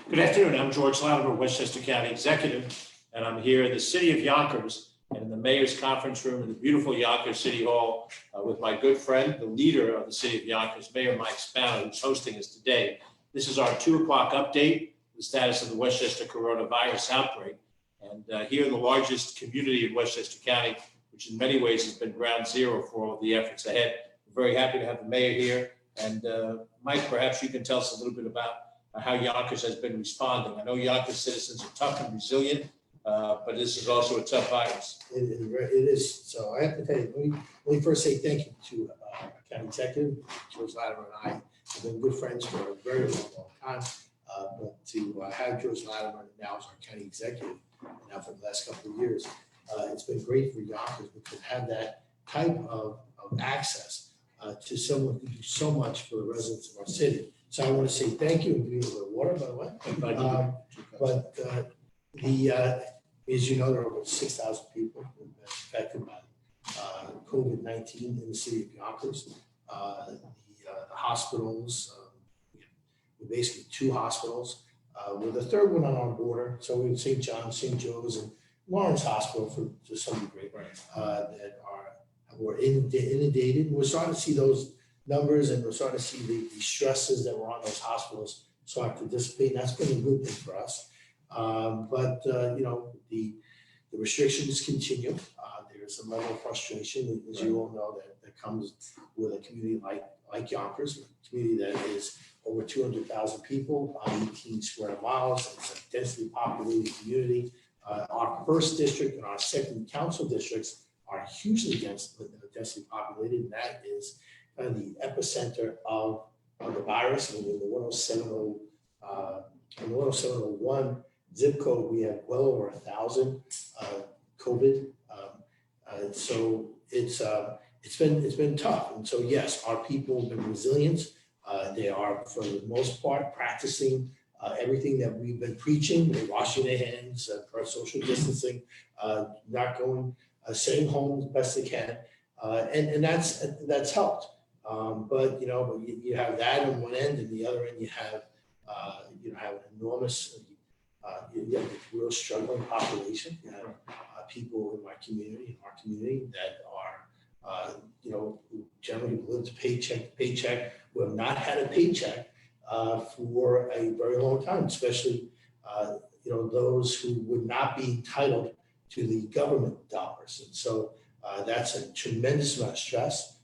Good afternoon. I'm George Latimer, Westchester County Executive, and I'm here in the city of Yonkers and in the Mayor's Conference Room in the beautiful Yonkers City Hall with my good friend, the leader of the city of Yonkers, Mayor Mike Spano, who's hosting us today. This is our 2 o'clock update, the status of the Westchester coronavirus outbreak. And here in the largest community in Westchester County, which in many ways has been ground zero for all of the efforts ahead. We're very happy to have the mayor here. And Mike, perhaps you can tell us a little bit about how Yonkers has been responding. I know Yonkers citizens are tough and resilient, but this is also a tough virus. It is. So I have to tell you, let me first say thank you to our county executive, George Latimer, and I have been good friends for a very long time. But to have George Latimer now as our county executive, now for the last couple of years, it's been great for Yonkers because have that type of access to someone who can do so much for the residents of our city. So I want to say thank you and give you a little water, by the way. As you know, there are over 6,000 people who have been affected by Covid-19 in the city of Yonkers. The hospitals, basically 2 hospitals, with a third one on our border. So we have St. John's, St. Joe's, and Lawrence Hospital to some degree that were inundated. We're starting to see those numbers, and we're starting to see the stresses that were on those hospitals start to dissipate. And that's been a good thing for us. You know, the restrictions continue. There's a level of frustration, as you all know, that comes with a community like Yonkers, a community that is over 200,000 people on 18 square miles. It's a densely populated community. Our first district and our second council districts are hugely densely populated, and that is kind of the epicenter of the virus. And in the 10701 zip code, we have well over 1,000 COVID. So it's been tough. And so yes, our people have been resilient. They are, for the most part, practicing everything that we've been preaching. They're washing their hands, social distancing, not going, staying home as best they can, and that's helped. But you know, you have that on one end, and the other end you have an enormous, you have a real struggling population. You have people in our community that are, who generally live to paycheck, who have not had a paycheck for a very long time, especially those who would not be entitled to the government dollars. And so that's a tremendous amount of stress.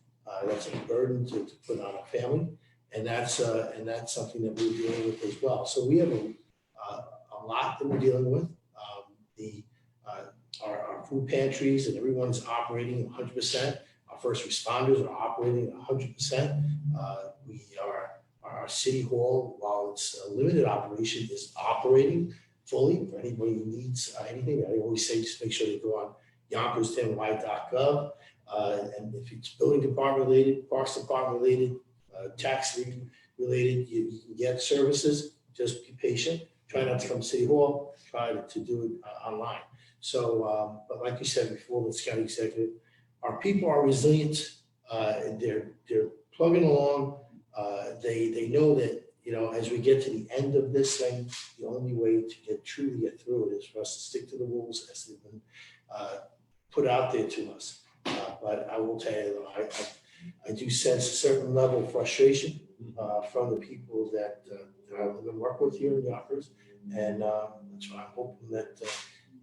That's a burden to put on a family, and that's something that we're dealing with as well. So we have a lot that we're dealing with. Our food pantries and everyone's operating 100%. Our first responders are operating at 100%. Our city hall, while it's a limited operation, is operating fully for anybody who needs anything. I always say just make sure they go on yonkers10y.gov. And if it's building department related, parks department related, tax related, you can get services. Just be patient. Try not to come to City Hall. Try to do it online. So, but like you said before, with county executive, our people are resilient. They're plugging along. They know that, as we get to the end of this thing, the only way to truly get through it is for us to stick to the rules as they've been put out there to us. But I will tell you, I do sense a certain level of frustration from the people that I live and work with here in Yonkers, and that's why I'm hoping that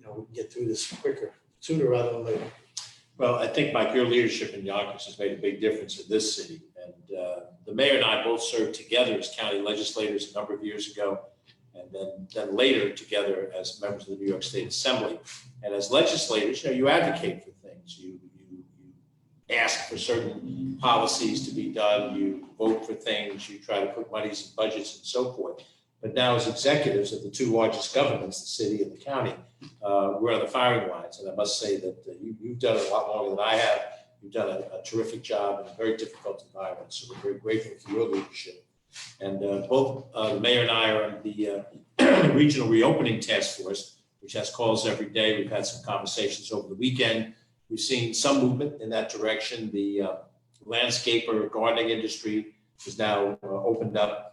we can get through this quicker, sooner rather than later. Well, I think, Mike, your leadership in Yonkers has made a big difference in this city. And the mayor and I both served together as county legislators a number of years ago, and then later together as members of the New York State Assembly. And as legislators, you advocate for things. You ask for certain policies to be done. You vote for things. You try to put monies in budgets and so forth. But now as executives of the 2 largest governments, the city and the county, we're on the firing lines. And I must say that you've done it a lot longer than I have. You've done a terrific job in a very difficult environment. So we're very grateful for your leadership. And both the mayor and I are on the Regional Reopening Task Force, which has calls every day. We've had some conversations over the weekend. We've seen some movement in that direction. The landscaper gardening industry is now opened up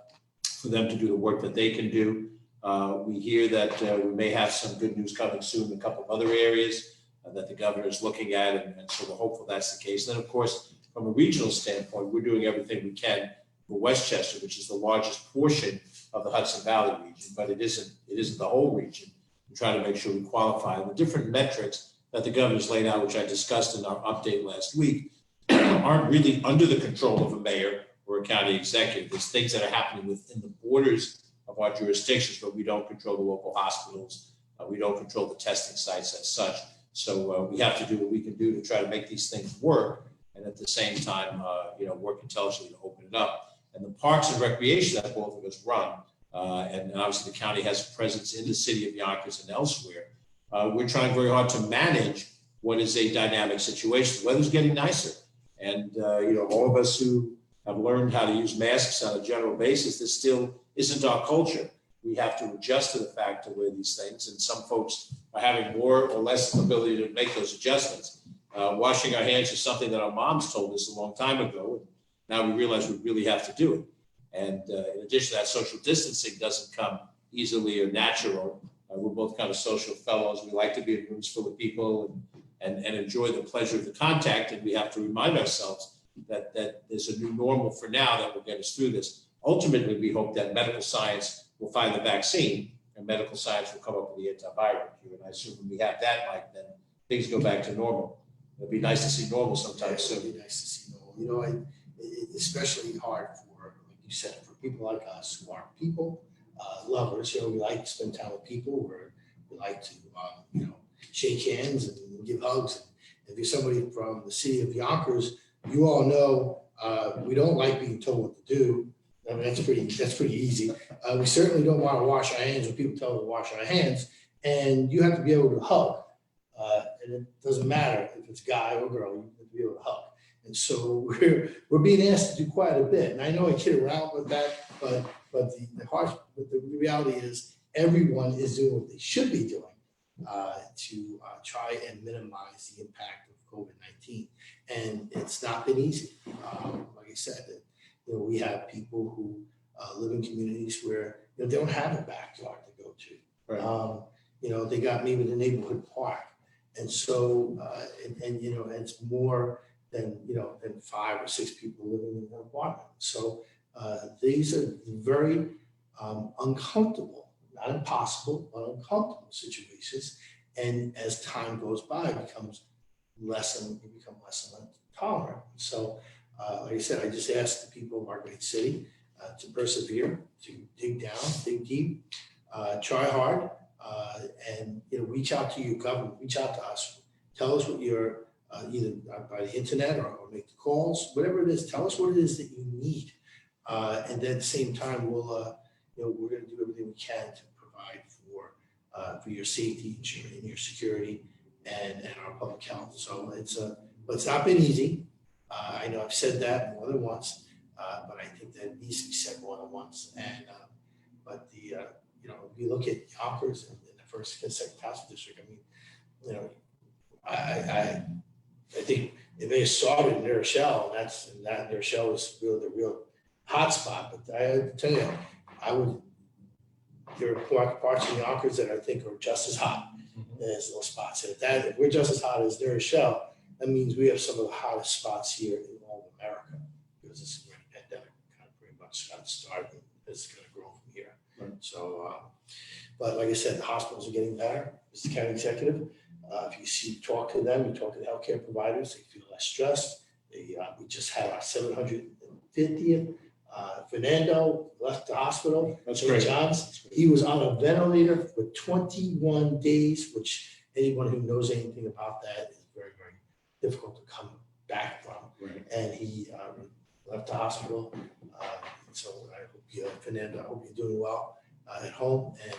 for them to do the work that they can do. We hear that we may have some good news coming soon in a couple of other areas that the governor is looking at, and so we're hopeful that's the case. And then, of course, from a regional standpoint, we're doing everything we can for Westchester, which is the largest portion of the Hudson Valley region, but it isn't the whole region. We're trying to make sure we qualify. The different metrics that the governor's laid out, which I discussed in our update last week, aren't really under the control of a mayor or a county executive. There's things that are happening within the borders of our jurisdictions, but we don't control the local hospitals. We don't control the testing sites as such. So we have to do what we can do to try to make these things work, and at the same time, work intelligently to open it up. And the parks and recreation that both of us run, and obviously the county has a presence in the city of Yonkers and elsewhere. We're trying very hard to manage what is a dynamic situation. The weather's getting nicer, and all of us who have learned how to use masks on a general basis, this still isn't our culture. We have to adjust to the fact to wear these things, and some folks are having more or less ability to make those adjustments. Washing our hands is something that our moms told us a long time ago, and now we realize we really have to do it. And in addition to that, social distancing doesn't come easily or natural. We're both kind of social fellows. We like to be in rooms full of people and enjoy the pleasure of the contact, and we have to remind ourselves that there's a new normal for now that will get us through this. Ultimately, we hope that medical science will find the vaccine, and medical science will come up with the antiviral cure. And I assume when we have that, Mike, then things go back to normal. It'd be nice to see normal sometime soon. It'd be nice to see normal. It's especially hard for, like you said, for people like us who are people lovers. We like to spend time with people. We like to, shake hands and give hugs. And if you're somebody from the city of Yonkers, you all know we don't like being told what to do. I mean, that's pretty easy. We certainly don't want to wash our hands when people tell us to wash our hands, and you have to be able to hug. And it doesn't matter if it's guy or girl, you have to be able to hug. And so we're being asked to do quite a bit. And I know I kid around with that, but the reality is everyone is doing what they should be doing to try and minimize the impact of COVID-19. And it's not been easy. Like I said, we have people who live in communities where they don't have a backyard to go to. Right. They got maybe the neighborhood park. And so, it's more than 5 or 6 people living in an apartment. So these are very uncomfortable, not impossible, but uncomfortable situations. And as time goes by, it becomes less and tolerant. So, like I said, I just asked the people of our great city to persevere, to dig down, dig deep, try hard, and reach out to your government, reach out to us. Tell us what you're either by the internet or make the calls, whatever it is. Tell us what it is that you need, and then at the same time, we're going to do everything we can to provide for your safety and your security and our public health. So but it's not been easy. I know I've said that more than once, but I think that it needs to be said more than once. And but if you look at Yonkers in the first and second council district, I mean, I think it may have started in New Rochelle, and that New Rochelle was really the real hot spot. But I tell you, there are parts of Yonkers that I think are just as hot as those spots. And if we're just as hot as New Rochelle, that means we have some of the hottest spots here in all of America, because this is where the pandemic kind of pretty much got started, and it's going to grow from here. Right. So, but like I said, the hospitals are getting better. As the county executive, if you talk to them, you talk to the healthcare providers, they feel less stressed. We just had our 750th. Fernando left the hospital. That's St. great. John's. He was on a ventilator for 21 days, which anyone who knows anything about that is very, very difficult to come back from. Right. And he left the hospital. So I hope Fernando, I hope you're doing well at home, and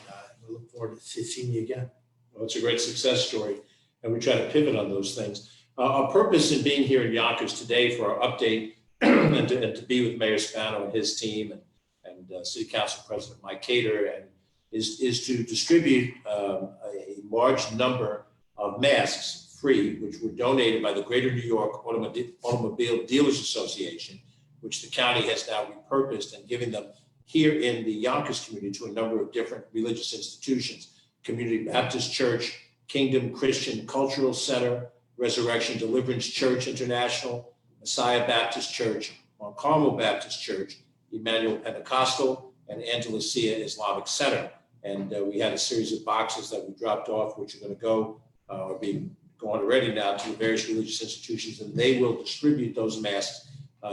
we look forward to seeing you again. Well, it's a great success story, and we try to pivot on those things. Our purpose in being here in Yonkers today for our update and to be with Mayor Spano and his team and City Council President Mike Cater is to distribute a large number of masks free, which were donated by the Greater New York Automobile Dealers Association, which the county has now repurposed and giving them here in the Yonkers community to a number of different religious institutions: Community Baptist Church, Kingdom Christian Cultural Center, Resurrection Deliverance Church International, Messiah Baptist Church, Mount Carmel Baptist Church, Emmanuel Pentecostal, and Andalusia Islamic Center. And we had a series of boxes that we dropped off, which are going to go or be going already now to the various religious institutions, and they will distribute those masks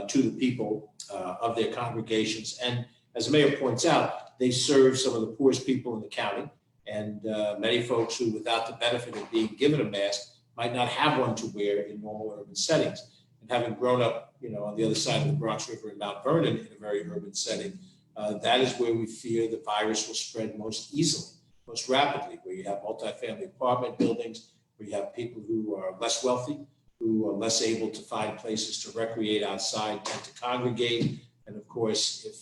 to the people of their congregations. And as the mayor points out, they serve some of the poorest people in the county, and many folks who, without the benefit of being given a mask, might not have one to wear in normal urban settings. And having grown up, on the other side of the Bronx River in Mount Vernon in a very urban setting, that is where we fear the virus will spread most easily, most rapidly, where you have multifamily apartment buildings, where you have people who are less wealthy, who are less able to find places to recreate outside and to congregate. And of course, if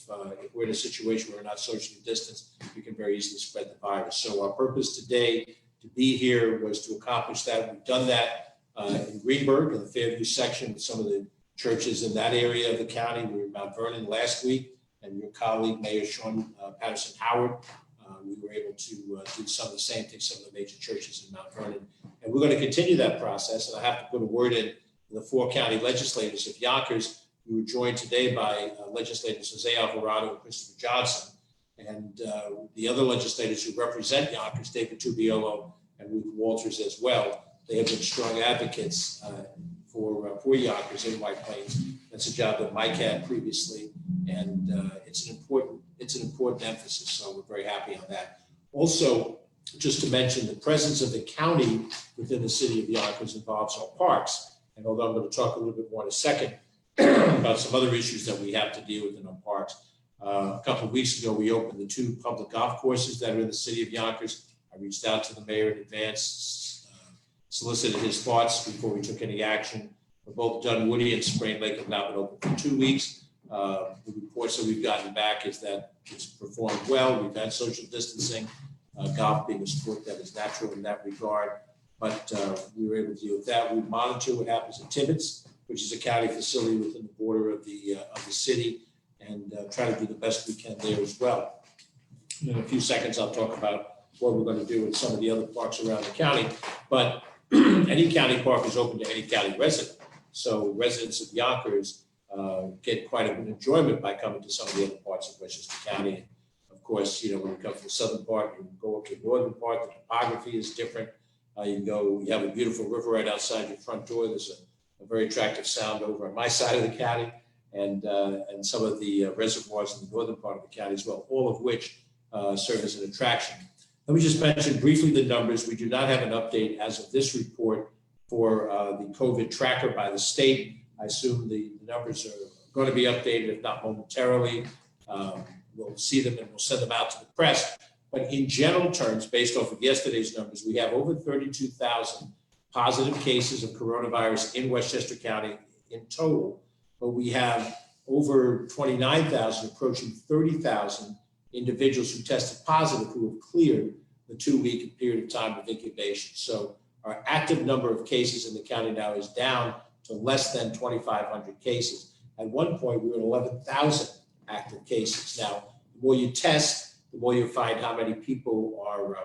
we're in a situation where we're not socially distanced, we can very easily spread the virus. So our purpose today to be here was to accomplish that. We've done that in Greenburgh, in the Fairview section, with some of the churches in that area of the county. We were in Mount Vernon last week, and your colleague, Mayor Sean Patterson Howard, we were able to do some of the same things, some of the major churches in Mount Vernon. And we're going to continue that process. And I have to put a word in the 4 county legislators of Yonkers. We were joined today by legislators Jose Alvarado and Christopher Johnson, and the other legislators who represent Yonkers, David Tubiolo and Ruth Walters as well. They have been strong advocates for Yonkers in White Plains. That's a job that Mike had previously, and it's an important emphasis. So we're very happy on that. Also, just to mention, the presence of the county within the city of Yonkers involves our parks. And although I'm going to talk a little bit more in a second about some other issues that we have to deal with in our parks. A couple of weeks ago, we opened the 2 public golf courses that are in the city of Yonkers. I reached out to the mayor in advance, solicited his thoughts before we took any action. Both Dunwoody and Sprain Lake have now been open for 2 weeks. The reports that we've gotten back is that it's performed well. We've had social distancing, golf being a sport that is natural in that regard. But we were able to deal with that. We monitor what happens in Tibbetts, which is a county facility within the border of the city, and try to do the best we can there as well. In a few seconds, I'll talk about what we're going to do in some of the other parks around the county. But any county park is open to any county resident. So residents of Yonkers get quite a bit of enjoyment by coming to some of the other parts of Westchester County. Of course, when you come from the southern part, you go up to the northern part, the topography is different. You have a beautiful river right outside your front door. There's a very attractive sound over on my side of the county, and some of the reservoirs in the northern part of the county as well, all of which serve as an attraction. Let me just mention briefly the numbers. We do not have an update as of this report for the COVID tracker by the state. I assume the numbers are going to be updated, if not momentarily. We'll see them and we'll send them out to the press. But in general terms, based off of yesterday's numbers, we have over 32,000 positive cases of coronavirus in Westchester County in total, but we have over 29,000, approaching 30,000 individuals who tested positive who have cleared the 2-week period of time of incubation. So our active number of cases in the county now is down to less than 2,500 cases. At one point, we were at 11,000 active cases. Now, the more you test, the more you find how many people are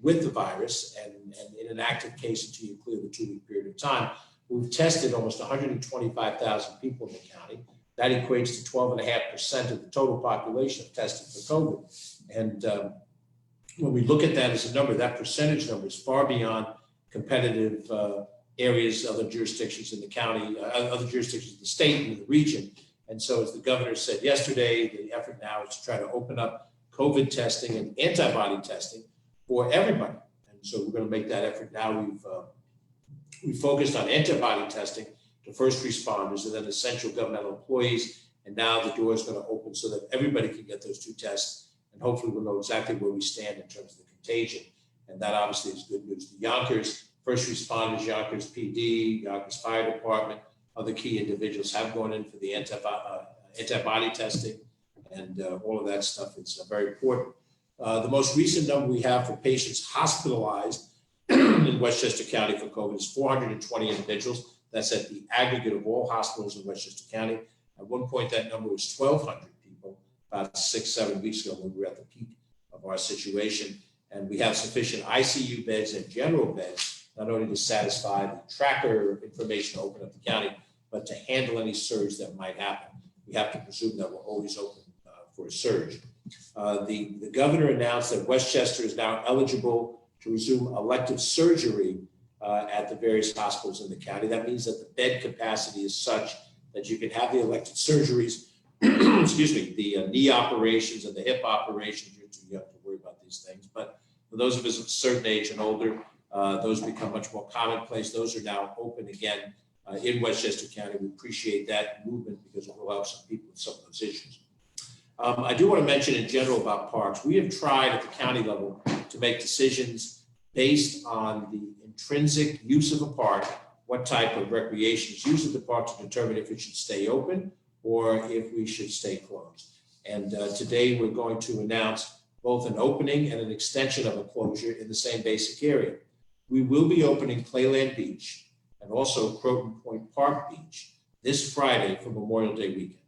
with the virus and in an active case until you clear the 2-week period of time. We've tested almost 125,000 people in the county. That equates to 12.5% of the total population tested for COVID. And when we look at that as a number, that percentage number is far beyond competitive areas, other jurisdictions in the county, other jurisdictions in the state and in the region. And so as the governor said yesterday, the effort now is to try to open up COVID testing and antibody testing for everybody. And so we're going to make that effort now. We've focused on antibody testing to first responders and then essential governmental employees. And now the door is going to open so that everybody can get those 2 tests. And hopefully we'll know exactly where we stand in terms of the contagion. And that obviously is good news. The Yonkers first responders, Yonkers PD, Yonkers Fire Department, other key individuals have gone in for the antibody testing, and all of that stuff is very important. The most recent number we have for patients hospitalized in Westchester County for COVID is 420 individuals. That's at the aggregate of all hospitals in Westchester County. At one point, that number was 1,200 people. about 6-7 weeks ago when we were at the peak of our situation. And we have sufficient ICU beds and general beds, not only to satisfy the tracker information to open up the county, but to handle any surge that might happen. We have to presume that we're always open for a surge. The governor announced that Westchester is now eligible to resume elective surgery at the various hospitals in the county. That means that the bed capacity is such that you can have the elective surgeries, excuse me, the knee operations and the hip operations. You're too young to worry about these things, but for those of us of a certain age and older, those become much more commonplace. Those are now open again in Westchester County. We appreciate that movement because it will help some people with some of those issues. I do want to mention in general about parks. We have tried at the county level to make decisions based on the intrinsic use of a park, what type of recreation is used at the park, to determine if it should stay open or if we should stay closed. And today we're going to announce both an opening and an extension of a closure in the same basic area. We will be opening Playland Beach and also Croton Point Park Beach this Friday for Memorial Day weekend.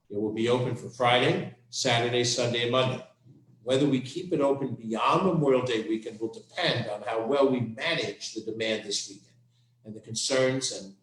It will be open for Friday, Saturday, Sunday, and Monday. Whether we keep it open beyond Memorial Day weekend will depend on how well we manage the demand this weekend. And the concerns, and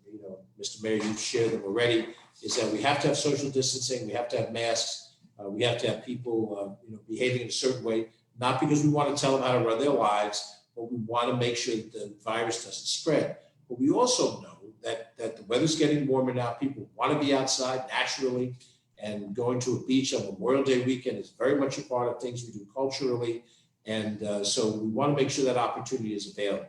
Mr. Mayor, you've shared them already, is that we have to have social distancing, we have to have masks, we have to have people behaving in a certain way, not because we want to tell them how to run their lives, but we want to make sure that the virus doesn't spread. But we also know that the weather's getting warmer now. People want to be outside naturally, and going to a beach on Memorial Day weekend is very much a part of things we do culturally. And so we want to make sure that opportunity is available.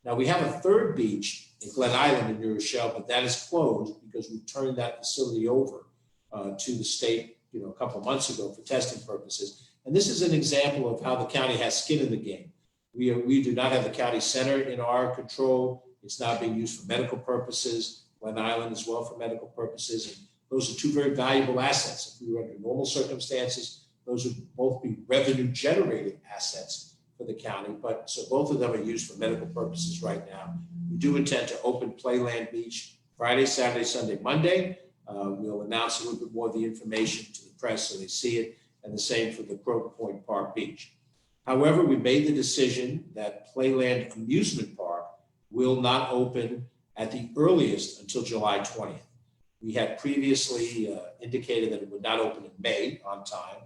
Now, we have a third beach in Glen Island in New Rochelle, but that is closed because we turned that facility over to the state a couple of months ago for testing purposes. And this is an example of how the county has skin in the game. We do not have the county center in our control. It's now being used for medical purposes, Glen Island as well for medical purposes. And those are two very valuable assets. If we were under normal circumstances, those would both be revenue generating assets for the county. But so both of them are used for medical purposes right now. We do intend to open Playland Beach Friday, Saturday, Sunday, Monday. We'll announce a little bit more of the information to the press so they see it, and the same for the Croton Point Park Beach. However, we made the decision that Playland Amusement Park will not open at the earliest until July 20th. We had previously indicated that it would not open in May on time.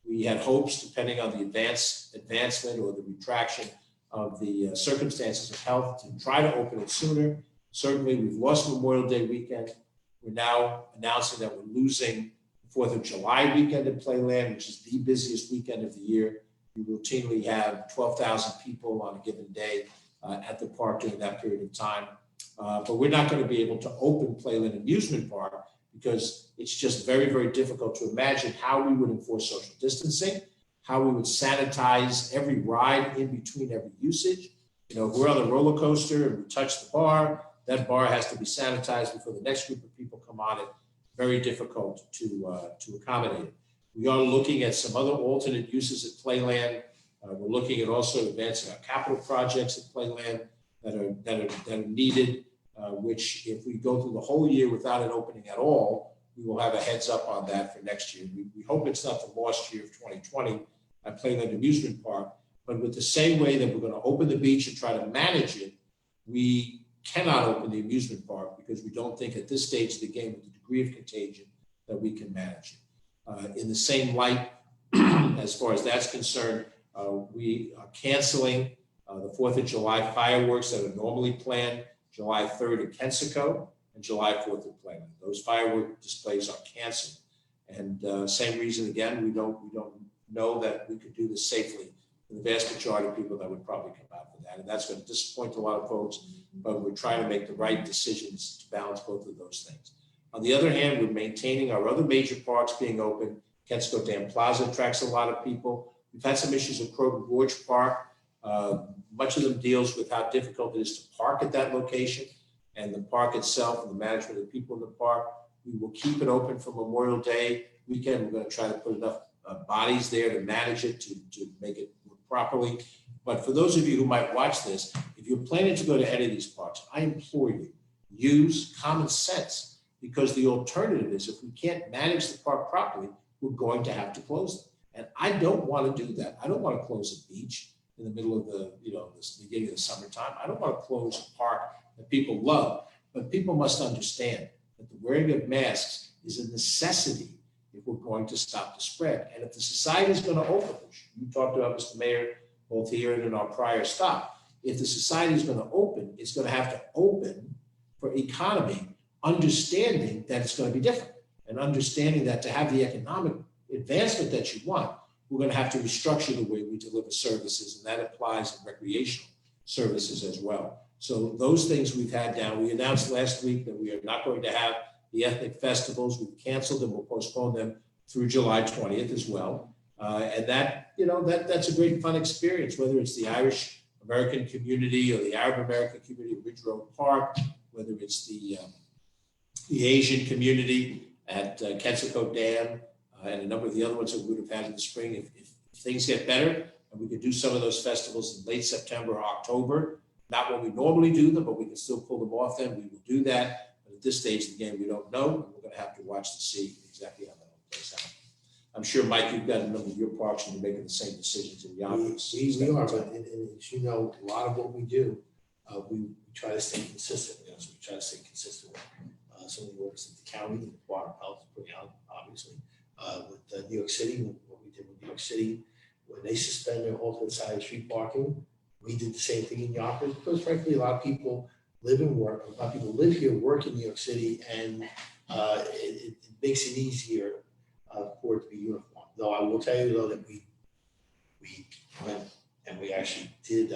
We had hopes, depending on the advancement or the retraction of the circumstances of health, to try to open it sooner. Certainly, we've lost Memorial Day weekend. We're now announcing that we're losing the 4th of July weekend at Playland, which is the busiest weekend of the year. We routinely have 12,000 people on a given day at the park during that period of time. But we're not going to be able to open Playland Amusement Park because it's just very, very difficult to imagine how we would enforce social distancing, how we would sanitize every ride in between every usage. If we're on the roller coaster and we touch the bar, that bar has to be sanitized before the next group of people come on it. Very difficult to accommodate it. We are looking at some other alternate uses at Playland. We're looking at also advancing our capital projects at Playland that are needed, which if we go through the whole year without it opening at all, we will have a heads up on that for next year. We hope it's not the lost year of 2020 at Playland Amusement Park, but with the same way that we're going to open the beach and try to manage it, we cannot open the amusement park because we don't think at this stage of the game with the degree of contagion that we can manage it. In the same light, as far as that's concerned, we are canceling the 4th of July fireworks that are normally planned July 3rd at Kensico and July 4th at Playland. Those firework displays are canceled. And same reason again, we don't know that we could do this safely. For the vast majority of people that would probably come out for that. And that's going to disappoint a lot of folks, but we're trying to make the right decisions to balance both of those things. On the other hand, we're maintaining our other major parks being open. Kensico Dam Plaza attracts a lot of people. We've had some issues with Croton Gorge Park. Much of them deals with how difficult it is to park at that location and the park itself and the management of the people in the park. We will keep it open for Memorial Day weekend. We're going to try to put enough bodies there to manage it, to make it work properly. But for those of you who might watch this, if you're planning to go to any of these parks, I implore you, use common sense, because the alternative is if we can't manage the park properly, we're going to have to close them. And I don't want to do that. I don't want to close a beach in the middle of the beginning of the summertime. I don't want to close a park that people love. But people must understand that the wearing of masks is a necessity if we're going to stop the spread. And if the society is going to open, which you talked about, Mr. Mayor, both here and in our prior stop, if the society is going to open, it's going to have to open for economy, understanding that it's going to be different and understanding that to have the economic advancement that you want, we're going to have to restructure the way we deliver services, and that applies in recreational services as well. So those things we've had down. We announced last week that we are not going to have the ethnic festivals. We've canceled them. We'll postpone them through July 20th as well. And that's a great fun experience, whether it's the Irish American community or the Arab American community at Ridge Road Park, whether it's the Asian community at Kensico Dam, and a number of the other ones that we would have had in the spring. If things get better and we could do some of those festivals in late September or October, not when we normally do them, but we can still pull them off then, we will do that. But at this stage of the game, we don't know, and we're going to have to watch to see exactly how that all plays out. I'm sure, Mike, you've got a number of your parks and you're making the same decisions in Yonkers. We are, but and as you know, a lot of what we do, we try to stay consistent. So we try to stay consistent with some of the works that the county and the Department of Health is putting out, obviously. With New York City, what we did with New York City, when they suspended alternate side street parking, we did the same thing in Yonkers, because frankly, a lot of people live and work, a lot of people live here, work in New York City, and it makes it easier for it to be uniform. Though I will tell you though that we went and we actually did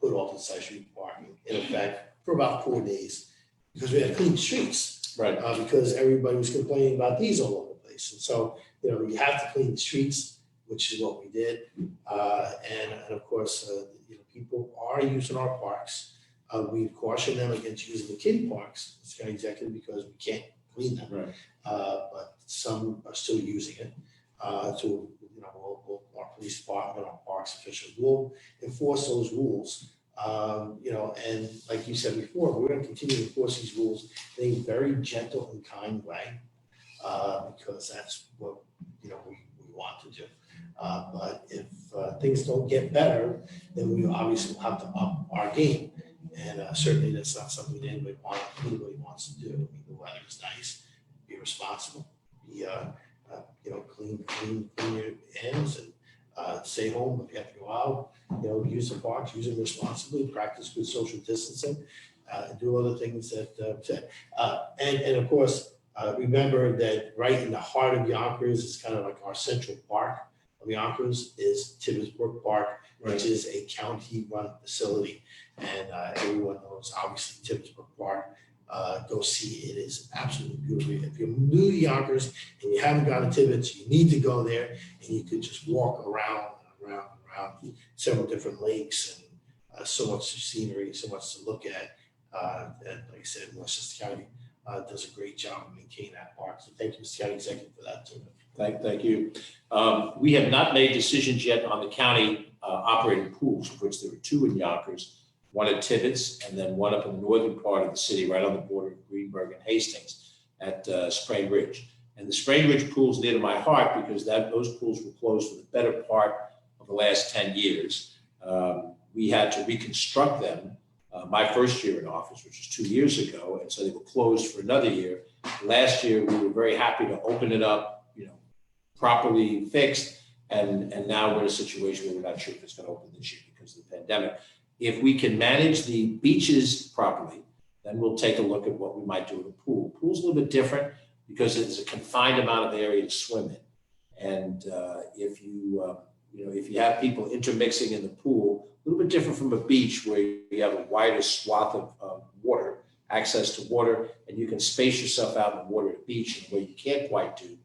put alternate side street parking in effect for about 4 days, because we had clean streets, Right. Because everybody was complaining about these all over the place. And so, you have to clean the streets, which is what we did. And of course, people are using our parks. We caution them against using the kiddie parks, as county executive, because we can't clean them. Right. But some are still using it. So, our police department, our parks officials will enforce those rules. And like you said before, we're going to continue to enforce these rules in a very gentle and kind way, because that's what we want to do. But if things don't get better, then we obviously will have to up our game. And certainly that's not something that anybody wants to do. I mean, the weather is nice. Be responsible. Be clean your hands and stay home if you have to go out. Use the parks, use them responsibly, practice good social distancing, and do other things that and of course remember that right in the heart of Yonkers is kind of like our central park of Yonkers is Tibbetts Brook Park, which is a county-run facility, and everyone knows obviously Tibbetts Brook Park. Go see it. It is absolutely beautiful. If you're new to Yonkers and you haven't gone to Tibbetts, you need to go there, and you could just walk around several different lakes, and so much scenery, so much to look at. And like I said, Westchester County does a great job of maintaining that park. So thank you, Mr. County Executive, for that too. Thank you. We have not made decisions yet on the county operating pools, of which there are 2 in Yonkers, one at Tibbetts, and then one up in the northern part of the city, right on the border of Greenburgh and Hastings at Sprain Ridge. And the Sprain Ridge pool is near to my heart because those pools were closed for the better part of the last 10 years. We had to reconstruct them my first year in office, which was 2 years ago, and so they were closed for another year. Last year, we were very happy to open it up, properly fixed, and now we're in a situation where we're not sure if it's going to open this year because of the pandemic. If we can manage the beaches properly, then we'll take a look at what we might do in a pool. Pool's a little bit different because it's a confined amount of area to swim in, and if you have people intermixing in the pool, a little bit different from a beach where you have a wider swath of water, access to water, and you can space yourself out in the water at a beach in a way you can't quite do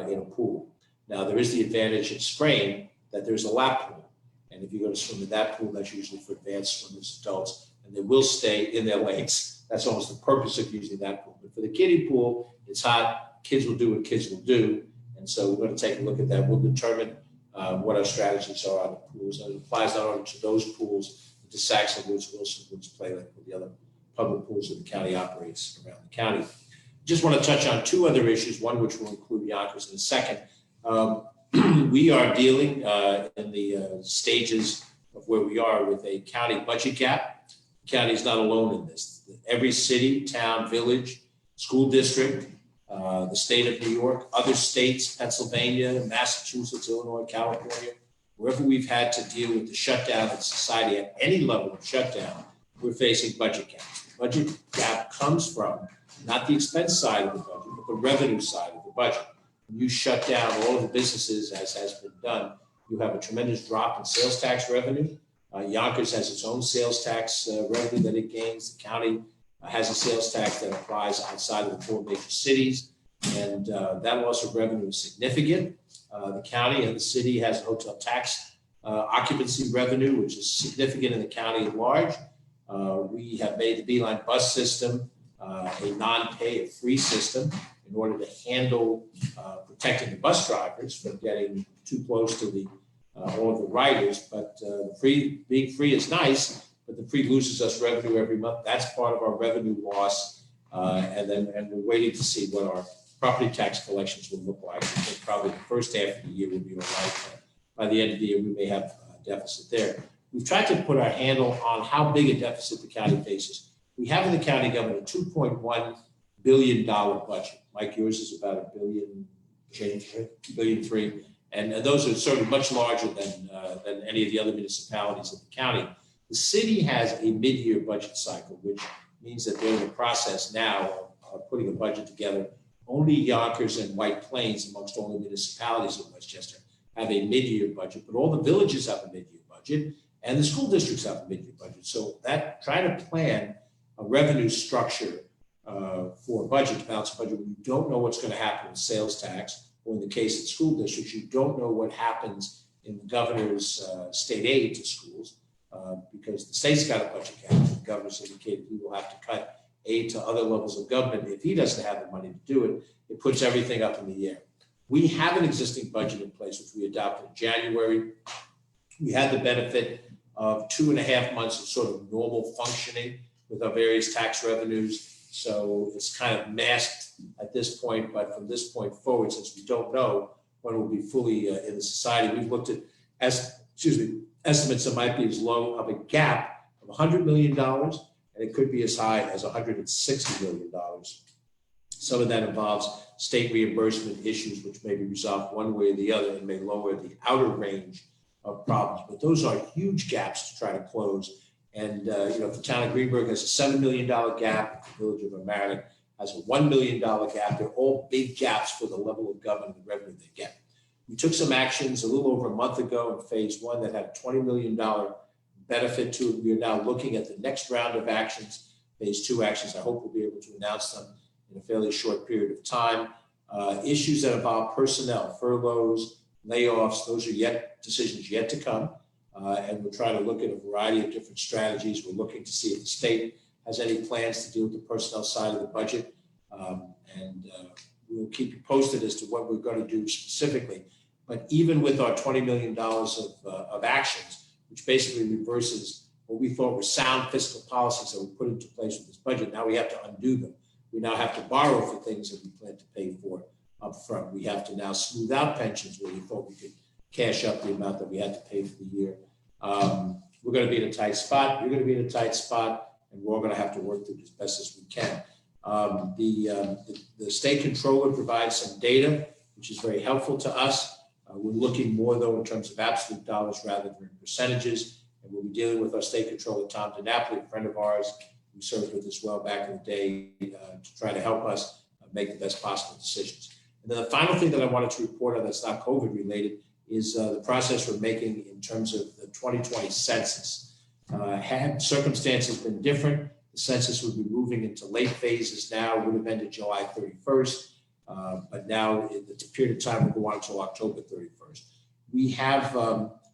in a pool. Now, there is the advantage in Sprain that there's a lap pool. And if you're going to swim in that pool, that's usually for advanced swimmers, adults, and they will stay in their lanes. That's almost the purpose of using that pool. But for the kiddie pool, it's hot. Kids will do what kids will do. And so we're going to take a look at that. We'll determine what our strategies are on the pools. And it applies not only to those pools, but to Saxon Woods, Wilson Woods, Play Lake, with the other public pools that the county operates around the county. Just want to touch on 2 other issues, one which will include Yonkers, and the second We are dealing in the stages of where we are with a county budget gap. The county is not alone in this. Every city, town, village, school district, the state of New York, other states, Pennsylvania, Massachusetts, Illinois, California, wherever we've had to deal with the shutdown in society at any level of shutdown, we're facing budget gaps. The budget gap comes from not the expense side of the budget, but the revenue side of the budget. When you shut down all of the businesses, as has been done, you have a tremendous drop in sales tax revenue. Yonkers has its own sales tax revenue that it gains. The county has a sales tax that applies outside of the 4 major cities, and that loss of revenue is significant. The county and the city has a hotel tax occupancy revenue, which is significant in the county at large. We have made the Beeline bus system a non-pay, a free system in order to handle protecting the bus drivers from getting too close to the all of the riders. But being free is nice, but the free loses us revenue every month. That's part of our revenue loss. And we're waiting to see what our property tax collections will look like. I think probably the first half of the year will be all right. By the end of the year, we may have a deficit there. We've tried to put our handle on how big a deficit the county faces. We have in the county government a $2.1 billion budget. Mike, yours is about $1 billion, $1.3 billion. And those are certainly much larger than any of the other municipalities in the county. The city has a mid-year budget cycle, which means that they're in the process now of putting a budget together. Only Yonkers and White Plains, amongst all the municipalities in Westchester, have a mid-year budget, but all the villages have a mid-year budget, and the school districts have a mid-year budget. So trying to plan a revenue structure for a budget, to balance a budget, when you don't know what's going to happen with sales tax, or in the case of school districts, you don't know what happens in the governor's state aid to schools, because the state's got a budget cap. The governor's indicated he will have to cut aid to other levels of government. If he doesn't have the money to do it, it puts everything up in the air. We have an existing budget in place, which we adopted in January. We had the benefit of 2.5 months of sort of normal functioning with our various tax revenues. So it's kind of masked at this point, but from this point forward, since we don't know when we'll be fully in the society, we've looked at estimates that might be as low of a gap of $100 million, and it could be as high as $160 million. Some of that involves state reimbursement issues, which may be resolved one way or the other and may lower the outer range of problems. But those are huge gaps to try to close. And if the town of Greenburgh has a $7 million gap, the village of Mamaroneck has a $1 million gap. They're all big gaps for the level of government and the revenue they get. We took some actions a little over a month ago in phase 1 that had a $20 million benefit to it. We are now looking at the next round of actions, phase 2 actions. I hope we'll be able to announce them in a fairly short period of time. Issues that involve personnel, furloughs, layoffs, those are decisions yet to come. And we're trying to look at a variety of different strategies. We're looking to see if the state has any plans to deal with the personnel side of the budget. We'll keep you posted as to what we're going to do specifically. But even with our $20 million of actions, which basically reverses what we thought were sound fiscal policies that we put into place with this budget, now we have to undo them. We now have to borrow for things that we plan to pay for up front. We have to now smooth out pensions where we thought we could cash up the amount that we had to pay for the year. We're going to be in a tight spot. You're going to be in a tight spot, and we're all going to have to work through it as best as we can. The state controller provides some data, which is very helpful to us. We're looking more, though, in terms of absolute dollars rather than percentages. And we'll be dealing with our state controller, Tom DiNapoli, a friend of ours who served with us well back in the day, to try to help us make the best possible decisions. And then the final thing that I wanted to report on that's not COVID related is the process we're making in terms of the 2020 census. Had circumstances been different, the census would be moving into late phases now. It would have ended July 31st, but now the period of time will go on until October 31st. We have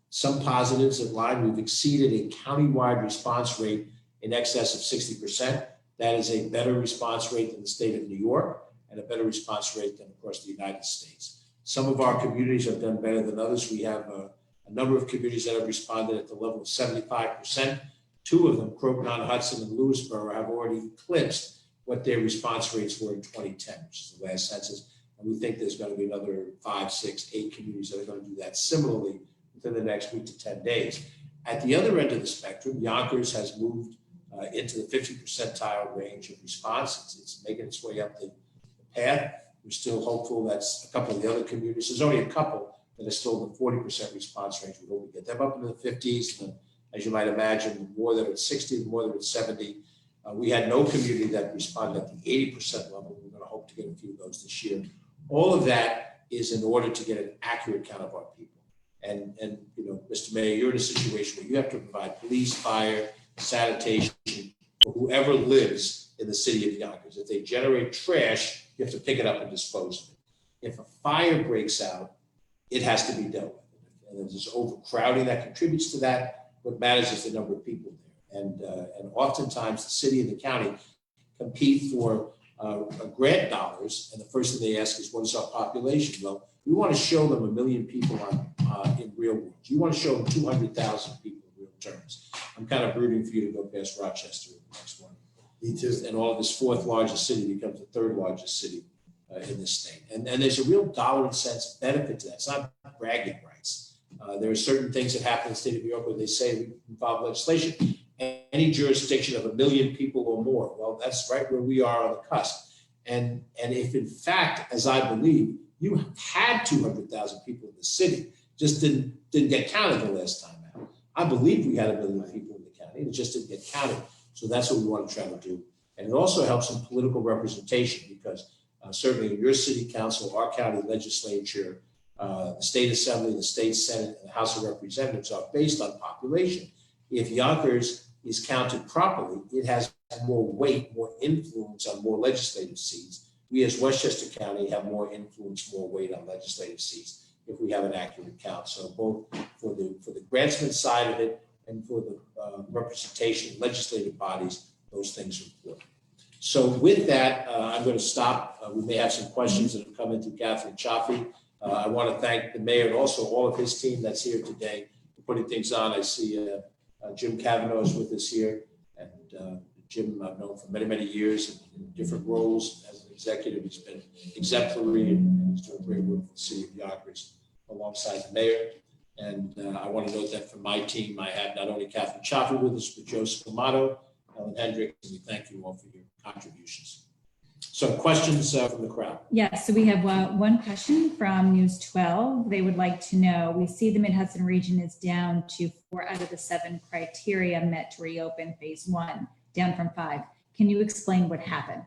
some positives in line. We've exceeded a countywide response rate in excess of 60%. That is a better response rate than the state of New York and a better response rate than, of course, the United States. Some of our communities have done better than others. We have a number of communities that have responded at the level of 75%. 2 of them, Croton-on-Hudson and Lewisboro, have already eclipsed what their response rates were in 2010, which is the last census. And We think there's going to be another 5, 6, 8 communities that are going to do that similarly within the next week to 10 days. At the other end of the spectrum, Yonkers has moved into the 50 percentile range of response. It's making its way up the path. We're still hopeful that's a couple of the other communities. There's only a couple that are still in the 40% response range. We hope we get them up into the 50s. And as you might imagine, the more that it's 60, the more that it's 70. We had no community that responded at the 80% level. We're going to hope to get a few of those this year. All of that is in order to get an accurate count of our people. And you know, Mr. Mayor, you're in a situation where you have to provide police, fire, sanitation, or whoever lives in the city of Yonkers. If they generate trash, you have to pick it up and dispose of it. If a fire breaks out, it has to be dealt with. And there's this overcrowding that contributes to that. What matters is the number of people there. And oftentimes the city and the county compete for grant dollars. And the first thing they ask is, what is our population? Well, we want to show them 1 million people in real world. You want to show them 200,000 people in real terms. I'm kind of rooting for you to go past Rochester in the next one. Me too. And all of this fourth largest city becomes the third largest city in this state. And there's a real dollar and cents benefit to that. It's not bragging rights. There are certain things that happen in the state of New York where they say we involve legislation. Any jurisdiction of 1 million people or more, well, that's right where we are on the cusp. And if in fact, as I believe, you had 200,000 people in the city, just didn't get counted the last time out. I believe we had 1 million people in the county, it just didn't get counted. So that's what we want to try to do. And it also helps in political representation because certainly in your city council, our county legislature, the state assembly, the state senate, and the House of Representatives are based on population. If Yonkers is counted properly, it has more weight, more influence on more legislative seats. We as Westchester County have more influence, more weight on legislative seats if we have an accurate count. So both for the grantsman side of it and for the representation, legislative bodies, those things are important. So with that, I'm going to stop. We may have some questions that have come in through Catherine Chaffee. I want to thank the mayor and also all of his team that's here today for putting things on. I see Jim Kavanaugh is with us here, and Jim I've known for many, many years in different roles as an executive. He's been exemplary and he's doing great work for the city of Yonkers alongside the mayor. And I want to note that from my team, I have not only Catherine Chaffee with us, but Joe Spano, Ellen Hendricks, and we thank you all for your contributions. So questions from the crowd? Yes, so we have one question from News 12. They would like to know, we see the Mid-Hudson region is down to 4 out of the 7 criteria met to reopen phase 1, down from 5. Can you explain what happened?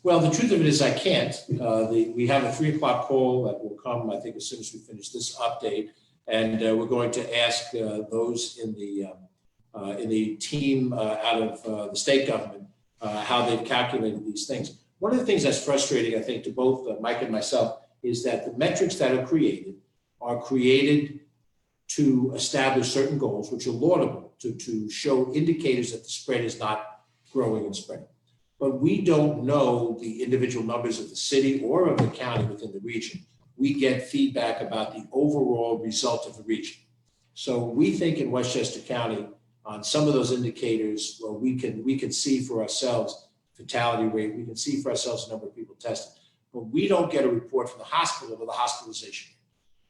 Well, the truth of it is I can't. We have a 3 o'clock call that will come, I think, as soon as we finish this update. And we're going to ask those in the team out of the state government how they've calculated these things. One of the things that's frustrating, I think, to both Mike and myself is that the metrics that are created to establish certain goals, which are laudable, to show indicators that the spread is not growing and spreading. But we don't know the individual numbers of the city or of the county within the region. We get feedback about the overall result of the region. So we think in Westchester County, on some of those indicators, well, we can see for ourselves fatality rate, we can see for ourselves the number of people tested, but we don't get a report from the hospital of the hospitalization.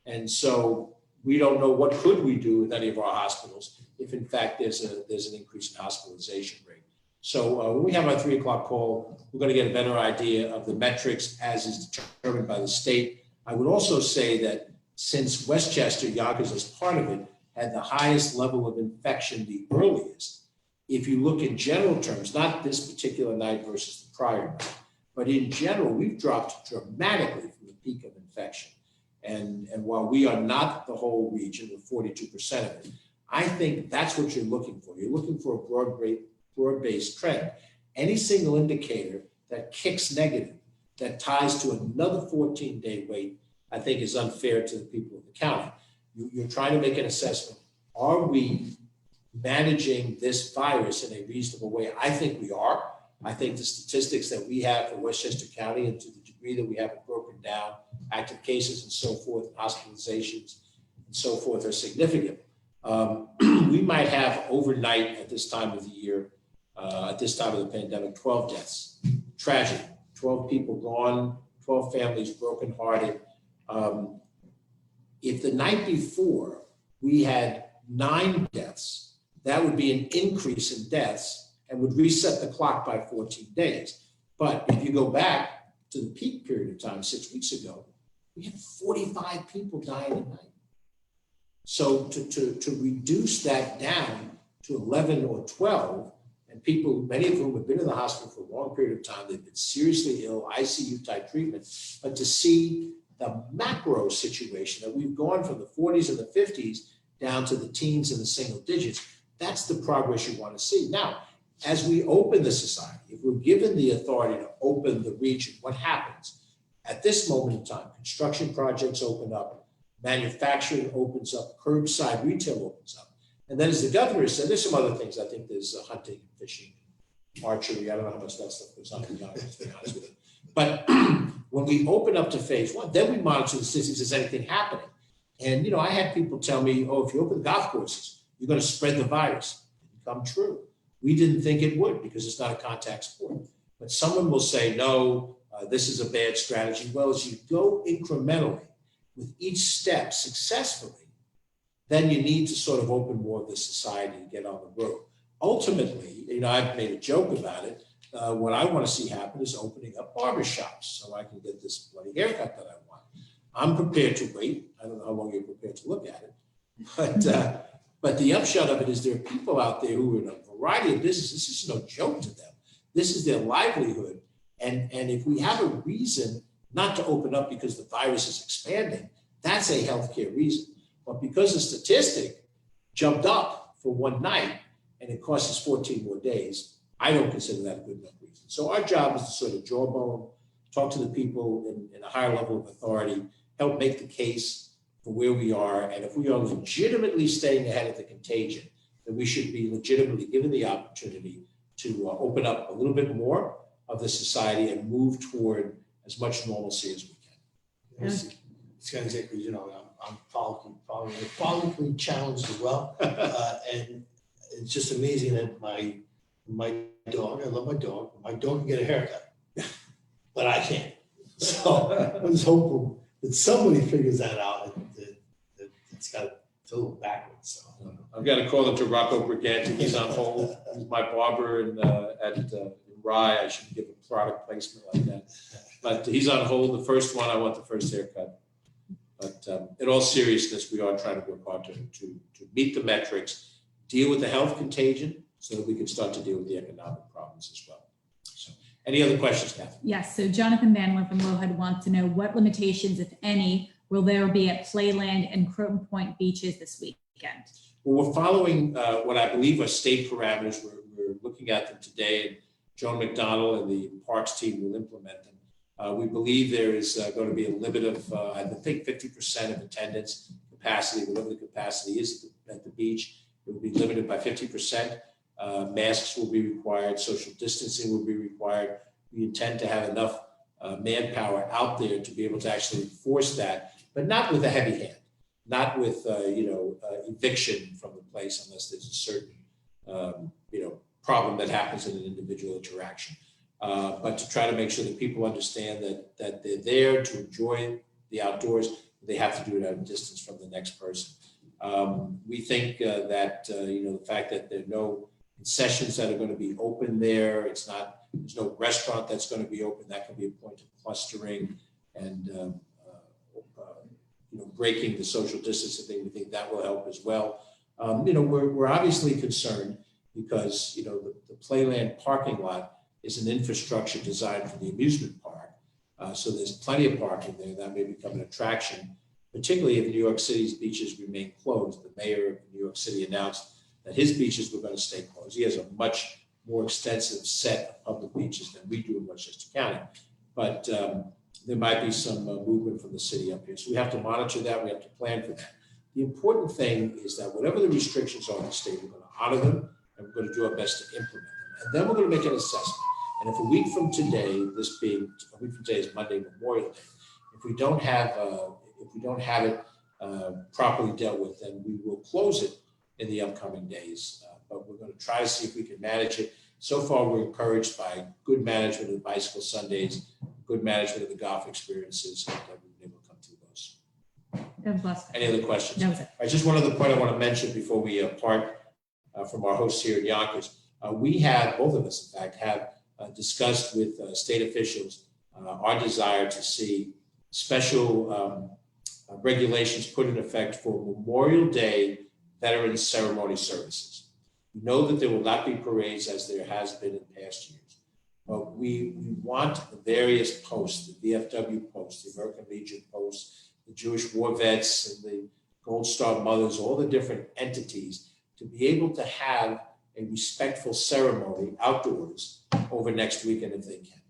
And so we don't know what could we do with any of our hospitals if in fact there's an increase in hospitalization rate. So when we have our 3 o'clock call, we're going to get a better idea of the metrics as is determined by the state. I would also say that since Westchester, Yonkers as part of it, had the highest level of infection the earliest, if you look in general terms, not this particular night versus the prior night, but in general, we've dropped dramatically from the peak of infection. And while we are not the whole region with 42% of it, I think that's what you're looking for. You're looking for a broad-based trend. Any single indicator that kicks negative, that ties to another 14-day wait, I think is unfair to the people of the county. You're trying to make an assessment. Are we managing this virus in a reasonable way? I think we are. I think the statistics that we have for Westchester County, and to the degree that we have it broken down, active cases and so forth, and hospitalizations and so forth, are significant. We might have overnight at this time of the year, at this time of the pandemic, 12 deaths. Tragic. 12 people gone, 12 families brokenhearted. If the night before we had 9 deaths, that would be an increase in deaths and would reset the clock by 14 days. But if you go back to the peak period of time 6 weeks ago, we had 45 people dying a night. So to reduce that down to 11 or 12, and people, many of whom have been in the hospital for a long period of time, they've been seriously ill, ICU type treatment, but to see the macro situation that we've gone from the 40s and the 50s down to the teens and the single digits, that's the progress you want to see. Now, as we open the society, if we're given the authority to open the region, what happens? At this moment in time, construction projects open up, manufacturing opens up, curbside retail opens up. And then as the governor said, there's some other things. I think there's hunting, fishing, archery. I don't know how much that stuff goes on, to be honest with you. But when we open up to phase 1, then we monitor the statistics, is anything happening? And, you know, I had people tell me, oh, if you open golf courses, you're going to spread the virus. It didn't come true. We didn't think it would because it's not a contact sport. But someone will say, no, this is a bad strategy. Well, as you go incrementally with each step successfully, then you need to sort of open more of the society and get on the road. Ultimately, you know, I've made a joke about it. What I want to see happen is opening up barbershops so I can get this bloody haircut that I want. I'm prepared to wait. I don't know how long you're prepared to look at it. But the upshot of it is there are people out there who are in a variety of businesses. This is no joke to them. This is their livelihood. And if we have a reason not to open up because the virus is expanding, that's a healthcare reason. But because the statistic jumped up for one night and it costs us 14 more days, I don't consider that a good enough reason. So our job is to sort of jawbone, talk to the people in a higher level of authority, help make the case for where we are. And if we are legitimately staying ahead of the contagion, then we should be legitimately given the opportunity to open up a little bit more of the society and move toward as much normalcy as we can. It's going to take, you know, I'm follically challenged as well. And it's just amazing that my dog, I love my dog can get a haircut, but I can't. So I'm just hopeful that somebody figures that out. It's got to go backwards. So I've got to call it to Rocco Briganti. He's on hold. He's my barber at Rye. I shouldn't give a product placement like that. But he's on hold. The first one, I want the first haircut. But in all seriousness, we are trying to work hard to meet the metrics, deal with the health contagion so that we can start to deal with the economic problems as well. So any other questions, Kathy? Yes, so Jonathan Bandler from Lowhead wants to know what limitations, if any, will there be at Playland and Croton Point beaches this weekend? Well, we're following what I believe are state parameters. We're looking at them today, and Joan McDonald and the Parks team will implement them. We believe there is going to be a limit of, I think, 50% of attendance capacity, whatever the capacity is at the beach. It will be limited by 50%. Masks will be required. Social distancing will be required. We intend to have enough manpower out there to be able to actually enforce that, but not with a heavy hand, not with, eviction from the place unless there's a certain, problem that happens in an individual interaction. But to try to make sure that people understand that they're there to enjoy the outdoors, they have to do it at a distance from the next person. We think that the fact that there are no concessions that are going to be open there, there's no restaurant that's going to be open, that can be a point of clustering and breaking the social distancing thing. We think that will help as well. We're obviously concerned because the Playland parking lot is an infrastructure designed for the amusement park. So there's plenty of parking there. That may become an attraction, particularly if New York City's beaches remain closed. The mayor of New York City announced that his beaches were going to stay closed. He has a much more extensive set of public beaches than we do in Westchester County. But there might be some movement from the city up here. So we have to monitor that. We have to plan for that. The important thing is that whatever the restrictions are in the state, we're going to honor them and we're going to do our best to implement them. And then we're going to make an assessment. And if a week from today, this being a week from today is Monday, Memorial Day, if we don't have it properly dealt with, then we will close it in the upcoming days. But we're going to try to see if we can manage it. So far, we're encouraged by good management of Bicycle Sundays, good management of the golf experiences, and we've been able to come through those. That was last. Any other questions? That was it. All right, just one other point I want to mention before we part from our hosts here in Yonkers. We have, both of us in fact, have discussed with state officials our desire to see special regulations put in effect for Memorial Day Veterans Ceremony services. We know that there will not be parades as there has been in past years, but we want the various posts, the VFW posts, the American Legion posts, the Jewish war vets, and the Gold Star Mothers, all the different entities, to be able to have a respectful ceremony outdoors over next weekend if they can.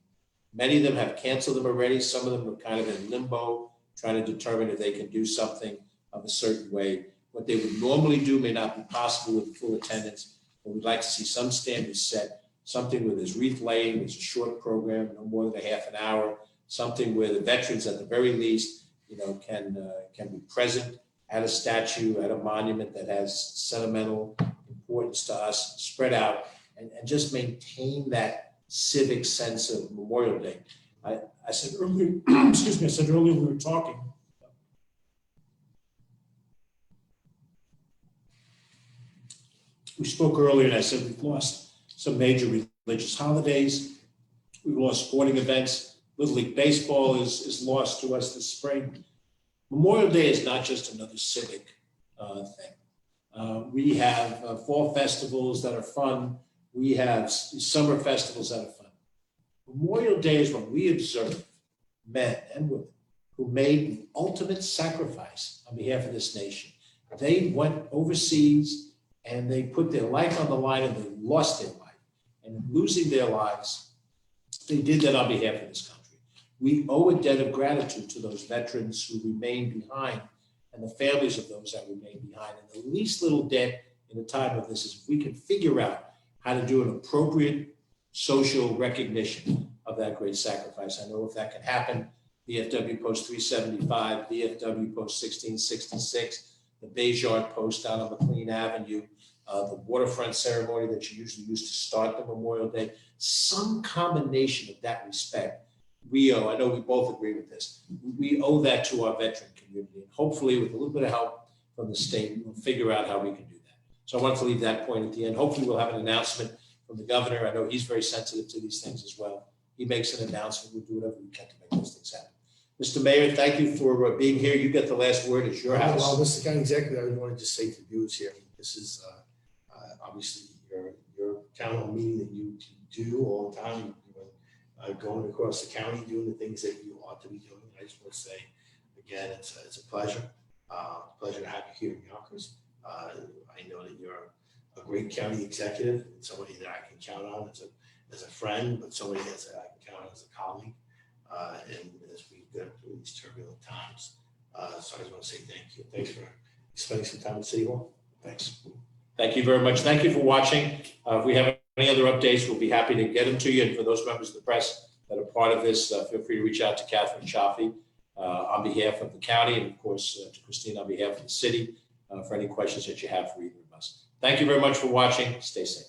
Many of them have canceled them already. Some of them are kind of in limbo, trying to determine if they can do something of a certain way. What they would normally do may not be possible with full attendance, but we'd like to see some standards set, something where there's wreath laying, there's a short program, no more than a half an hour, something where the veterans at the very least, can be present at a statue, at a monument that has sentimental importance to us, spread out, and just maintain that civic sense of Memorial Day. I said earlier, excuse me, I said earlier we were talking. We spoke earlier and I said we've lost some major religious holidays. We've lost sporting events. Little League Baseball is lost to us this spring. Memorial Day is not just another civic thing. We have fall festivals that are fun. We have summer festivals that are fun. Memorial Day is when we observe men and women who made the ultimate sacrifice on behalf of this nation. They went overseas and they put their life on the line and they lost their life. And in losing their lives, they did that on behalf of this country. We owe a debt of gratitude to those veterans who remained behind and the families of those that remained behind. And the least little debt in a time of this is if we can figure out how to do an appropriate social recognition of that great sacrifice. I know if that can happen, VFW Post 375, VFW Post 1666, the Bayard Post down on McLean Avenue, the waterfront ceremony that you usually use to start the Memorial Day, some combination of that respect we owe. I know we both agree with this. We owe that to our veteran community. And hopefully with a little bit of help from the state, we'll figure out how we can do that. So I wanted to leave that point at the end. Hopefully we'll have an announcement from the governor. I know he's very sensitive to these things as well. He makes an announcement. We'll do whatever we can to make those things happen. Mr. Mayor, thank you for being here. You get the last word. It's your house. Well, Mr. County Executive, I wanted to say to the viewers here, this is obviously your town hall meeting that you do all the time. Going across the county, doing the things that you ought to be doing. I just want to say, again, it's a pleasure. Pleasure to have you here in Yonkers. I know that you're a great county executive and somebody that I can count on as a friend, but somebody that I can count on as a colleague. And as we go through these turbulent times, so I just want to say thank you. Thanks for spending some time at City Hall. Thanks. Thank you very much. Thank you for watching. If we have any other updates, we'll be happy to get them to you. And for those members of the press that are part of this, feel free to reach out to Catherine Chaffee on behalf of the county, and of course to Christine on behalf of the city for any questions that you have for either of us. Thank you very much for watching. Stay safe.